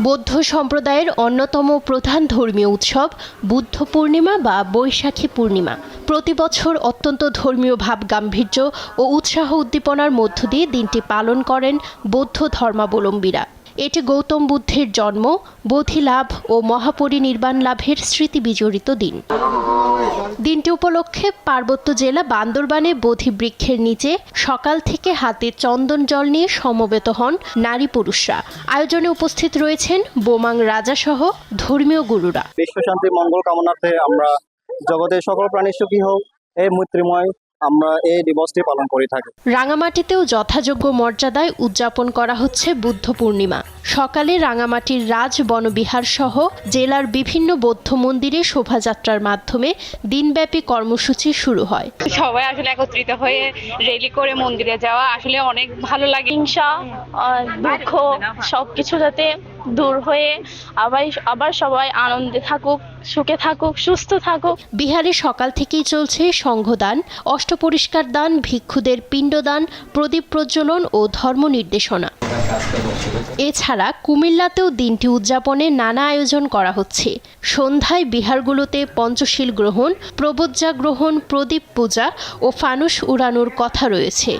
বৌদ্ধ সম্প্রদায়ের অন্যতম প্রধান ধর্মীয় উৎসব বুদ্ধ পূর্ণিমা বা বৈশাখী পূর্ণিমা। প্রতি বছর অত্যন্ত ধর্মীয় ভাব গাম্ভীর্য ও উৎসাহ উদ্দীপনার মধ্য দিয়ে দিনটি পালন করেন বৌদ্ধ ধর্মাবলম্বীরা। এটি গৌতম বুদ্ধের জন্ম, বোধি লাভ ও মহাপরিনির্বাণ লাভের স্মৃতি বিজড়িত দিন। দিনটি উপলক্ষে পার্বত্য জেলা বান্দরবানে বোধি বৃক্ষের নিচে সকাল থেকে হাতে চন্দন জল নিয়ে সমবেত হন নারী পুরুষরা। আয়োজনে উপস্থিত রয়েছেন বোমাং রাজাসহ ধর্মীয় গুরুরা। বিশ্ব শান্তি মঙ্গল কামনার্থে আমরা জগতের সকল প্রাণী সুখী হোক এই মৈত্রীময় আমরা এই দিবসটি পালন করে থাকি। রাঙামাটিতেও যথাযোগ্য মর্যাদায় উদযাপন করা হচ্ছে বুদ্ধ পূর্ণিমা। সকালে রাঙামাটির রাজ বনবিহার সহ জেলার বিভিন্ন বৌদ্ধ মন্দিরে শোভাযাত্রার মাধ্যমে দিনব্যাপী কর্মসূচি শুরু হয়। সবাই আসলে একত্রিত হয়ে র্যালি করে মন্দিরে যাওয়া আসলে অনেক ভালো লাগে। হিংসা, দুঃখ সবকিছু যাতে দূর হয়ে আবার সবাই আনন্দে থাকুক, সুখে থাকুক, সুস্থ থাকুক। বিহারে সকাল থেকেই চলছে সংঘদান, অষ্টপরিষ্কার দান, ভিক্ষুদের পিণ্ডদান, প্রদীপ প্রজ্বলন ও ধর্ম নির্দেশনা। এছাড়া কুমিল্লাতেও দিনটি উদযাপনে নানা আয়োজন করা হচ্ছে। সন্ধ্যায় বিহারগুলোতে পঞ্চশীল গ্রহণ, প্রবোজ্জা গ্রহণ, প্রদীপ পূজা ও ফানুস উড়ানোর কথা রয়েছে।